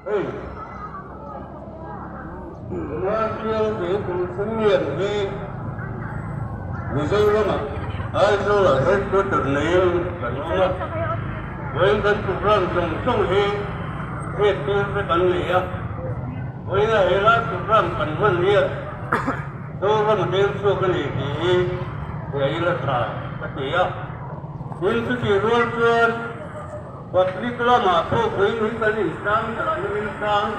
Hey, nó riêng về cùng sinh miền đi, vì sao đó mà, ai sao là hết có được này cả nó mà, với dân chụp răng trong hết tiền phải cần gì à, với là hết là chụp răng cần vấn gì à, đâu là một đêm số cái này thì vậy là thà cái gì à, nhưng cái gì luôn luôn, vật lý là mà thôi với những cái gì sang là những sang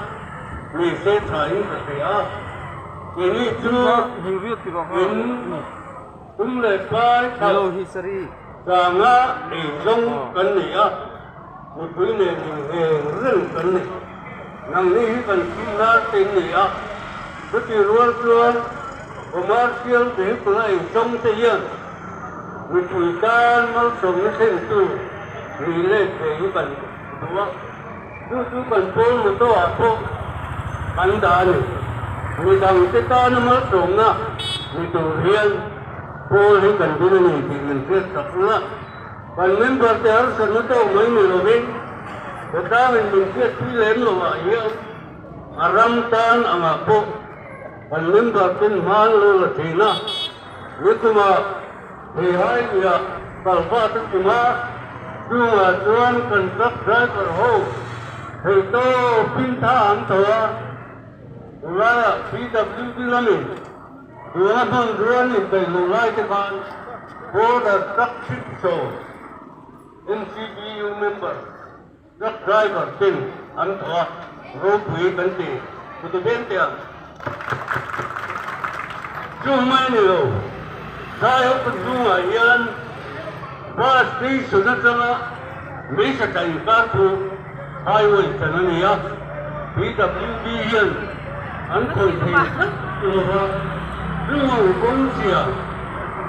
vì sẽ thấy cái gì à, ini chưa cũng là cái Hello history. Jangan dizongkan ya, begini ringkan ni, nang ni kan kita tinggi ya, betul luar komersial di pelai song tiyan, wujudkan masuk sentu, relate kehidupan dua, itu kan pun itu apa, pandan, misal kita masuk na, itu rian. Cô thấy cần cái này thì mình chưa tập nữa. Còn mình vừa tới sân nó đâu mấy người rồi bên. Người ta mình chưa suy lên rồi mà hiểu. À râm tan à mà cô. Còn mình vừa tên man luôn là thì nó. Nếu mà thì hai người bảo qua tất cả mà. Dù mà chuan cần cấp trái cần hô. Thì tôi pin tha ám thở. Là PWD là mình. Dua bulan ini mulai tekan border truck show, MCBU member, truck driver tim antua roadway ganti, itu bentiang. Cuma ini loh, saya berdua yang pasti sudah sama bisa cari kartu highway sana ni ya, PWD yang angkut itu. Rumah kongsia,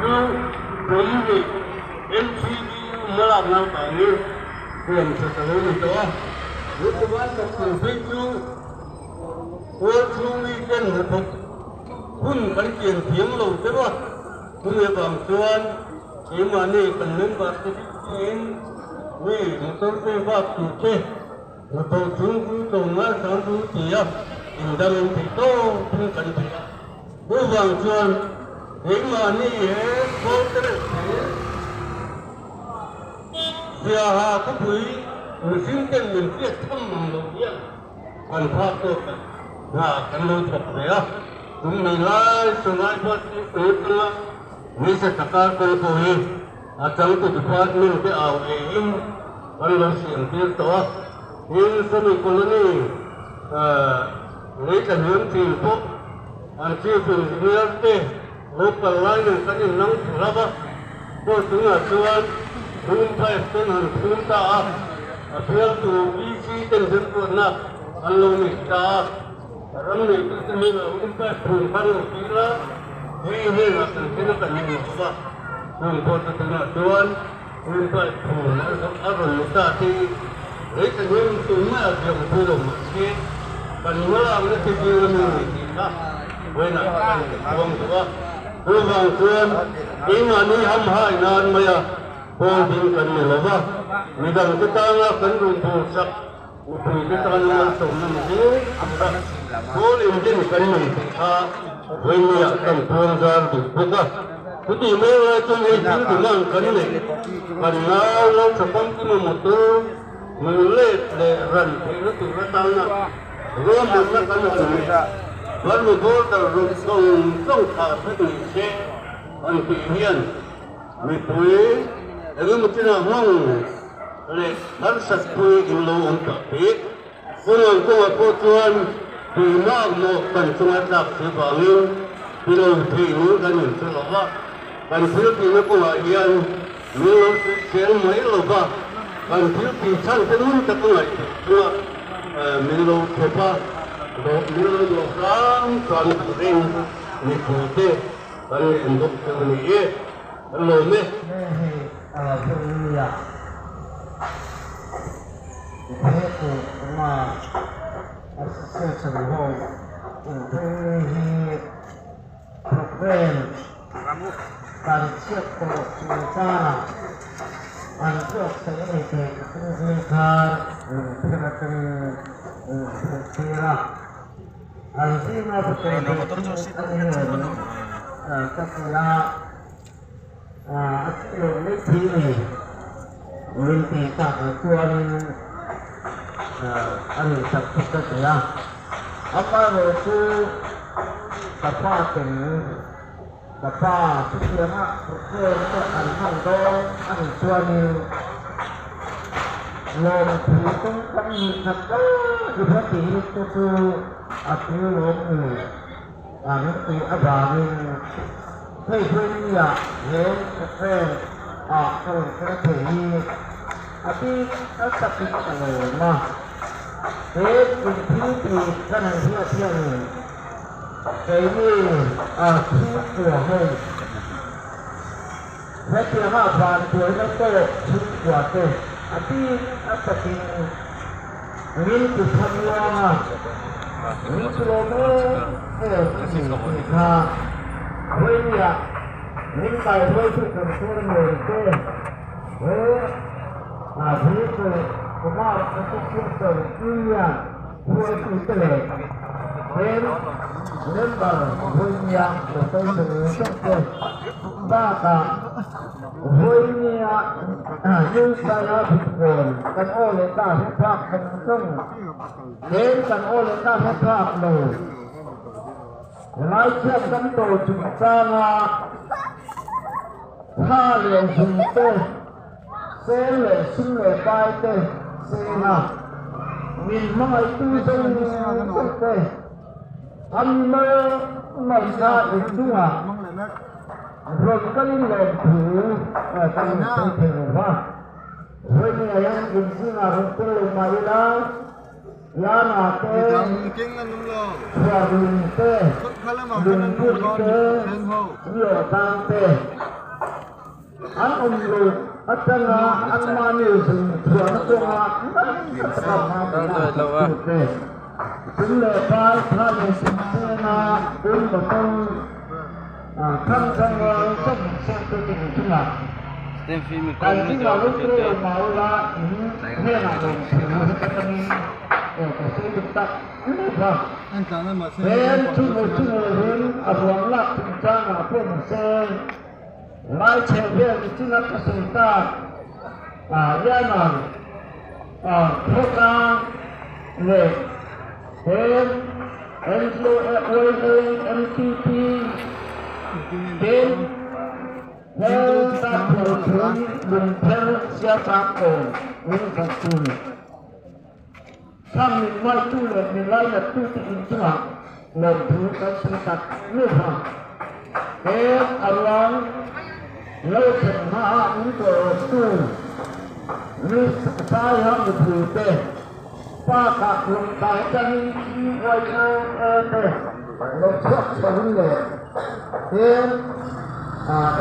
rumah MCBU melakukan ini, yang setelah itu, itu banyak konfliktu, working weekend itu, pun kajian tiang laut itu, punya bantuan, ini penuh partisipasi, ini motor bebas itu, motor tunggu tunggal sampai dia, indah itu pun kajian. Cô vàng chuan, thế mà như thế, cô tới đây thế. Giờ hà có quý, người xin tên mình biết thăm mong đầu tiên. Còn phát tốt cả, cái lối thật đấy á. Chúng mình lại, chúng lại phát đi tốt nữa. Mình sẽ tất cả con cô hi. Chẳng tự phát mình cái ảo ấy im, còn lối xiềng tiết đó. Nhưng sau mình có lần lấy cả hướng thì tốt. Chief Engineer local line kan yung nang sulaba ko tunga tuan tunta tunan tunta appeal to BC tension ko na allo ni ta ram ni tutmi na unta tunpan kila he na tunta kan yung ba kung ko tunga tuan unta tun aron ta ti ay kan yung tunma yung pulong ki kan wala ang natibiro ni ta. Với lại buông nữa, tôi vàng xuân, ý mà đi hâm hại nan mày à, cô tin cần mình là vâng, mình rằng cái ta là cần dùng phù sắc, vì cái ta là sống nằm dưới, cô liền trên cần mình tha, với mình cần buông ra đủ bốc à, cứ tìm mấy trong ấy chứ thì mang cần này, cần nào lâu sẽ không cái một thứ, mình lên để rần thì nó từ nó tăng à, rồi mình nó cần được ra. Lalu kita song tháp di anh chị hiền, mình tuổi, nếu mà chúng ta mong là hắn sẽ tuổi in lâu ông cả thế, không có cô chuan thì nó một phần trong cái đặc sự vàng lên, thì đâu thì nó cái những sự đó, còn thiếu thì nó cũng là hiền, nếu nó sẽ mấy lâu ba, còn thiếu thì sang cái núi ta cũng lại, mình lâu thế ba. Milo orang tuan kuring ni putih, kalau untuk semuanya, kalau ni. Alhamdulillah. Itu rumah sesuatu ini program tarikh kesultanan untuk sebagai pendidikan Kira Al-Sina betul-betul Ketika Asyik Liti Linti tak tuan Al-Sabtu ya apa itu Kapatin Kapa Sisiama Perkenan Handong Tuan Lom Hitung kami kata Dihati itu Aku lom Nanti abangin Hei ya Hei keren Aku keren Tapi Tapi kalau mah Hei Inti Kanan siap-siap Ini Aku Hei Hei Tiama Bantuan itu Cukup Tapi apa sih ini semua ini selama kita ini ya ini kalau itu konsumen itu nah itu kemarin itu konsumennya buat itu leh lembar punya konsumen baka punya những saya buồn kan oleh ta phạt không đến kan oleh ta phạt rồi lái chiếc cán tổ chúng ta là tha liền dùng tên sẽ lệ sinh lệ bài tên sẽ là mình mong ấy tư dân tên anh mơ mà ra được đúng à rồi cái lời thử ở trong cái thử va rồi như là những gì mà chúng tôi mà đi đó là cái và đường tê đường phương tê nhiều tăng tê anh lục anh chân anh mà nhiều sự thường thường là chúng lệ ba thay vì sinh tê na uống một con tham gia trong xem tôi tình chung là cái khi mà lúc tôi bảo là nghe là đồng sự các anh ở cái sự được tặng về anh chung người hướng ở vùng lạc tình trạng là phương một xe lái xe về thì chính là cái sự ta ra là thuốc ca về thêm MTP đến theo ta phổ biến dùng theo xe pháp cổ những vật chủ tham mình ngoài tu là mình lại là tu tự nhiên học lần thứ các sự thật như vậy thế Allah lâu thành hạ những tổ tu như sai ham được thử tệ ba cả lòng tài chân ngoài tệ lâu thuốc sống lệ thế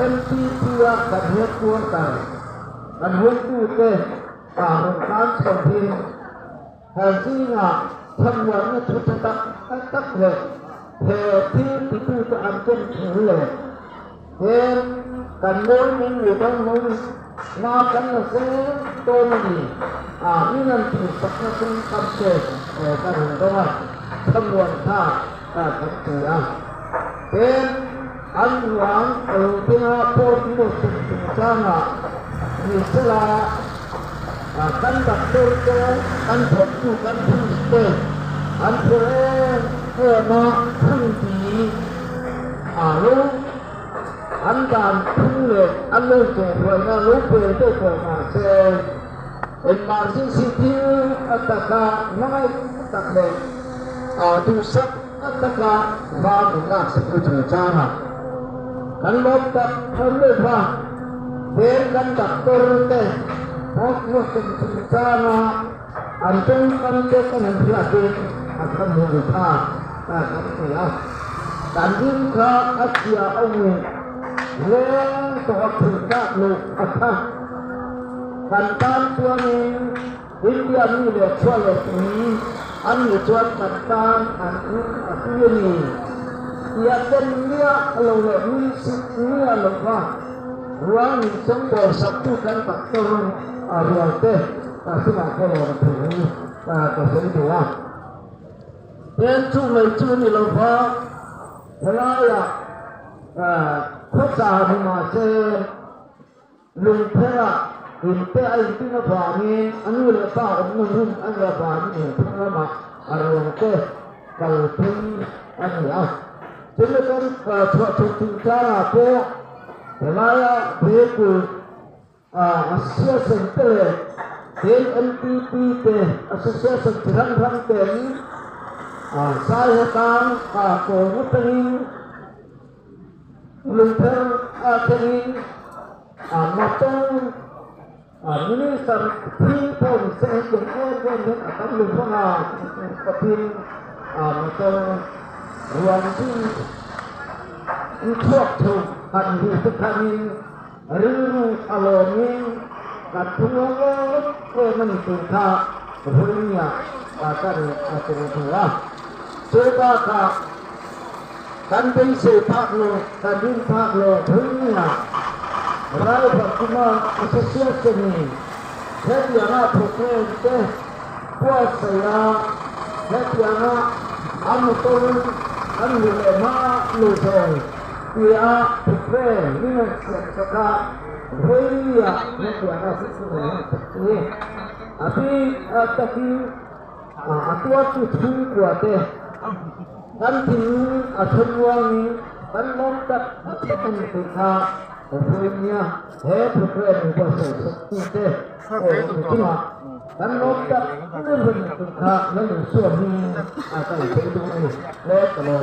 MTP cần hết cuốn tài cần hết tu tê cả một khán sầu thiên hàng gì là thân vấn là chút tắc lệ thế thiên thì tu cho ăn chân thử lệ thế cần mỗi những người trong mỗi mà cần là sẽ tôn gì như là thủ sắc nó cũng tâm kề cả hình đó là thân vấn tha các thứ thế anh hoàng ở Singapore cũng một tình trạng là như thế là căn đặt tôi cho căn thuật chủ căn thương tệ anh thuê nó thương gì lúc anh đàn thương lệ anh lưu trẻ rồi là lúc về tôi phải mà xe em mà xin xin thiếu tất cả nói tất lệ tu sắc tất cả và cũng là sự chủ trang à kan lokat hamdulillah kan taktor te hok sana antum kan te kan hilati akan mengubah kan ya dan jika asia awu le to tidak lu akan kan tan tuani India ni le tuale ni an ni tuan tan an ni ya dunia kalau dunia lepas ruang semua satu kan faktor ruang teh tapi nak kalau orang tu tak sesuai bên chung mấy chung thì lâu phá thế là quốc gia thì mà sẽ lùng thế là in te ai tin nó phá ni anh người ta ông người anh là phá ni thế là mà rồi cái cầu tin anh hiểu cho nên con cho chúng ta là cô thế là về của association te đến NPP te association thằng thằng te saya kan cổ ngút tên lùng theo tên mà tôi ini seperti pun saya jengkel dan akan lupa tapi macam ruang itu cuak tu kan itu kami riru alami katungan menentukan punya akan aturan coba kan sepak lo kan pak lo punya Rai Perkumpulan Asosiasi ini, saya program teh puasa ya, saya amuton anulema luson, dia program ini sekarang boleh ya, ini tapi atua tu kuat teh, kan ini asal kan loncat kan kita punya program bahasa kita cuma kan loncat itu bentuk lalu suami atau itu ini kalau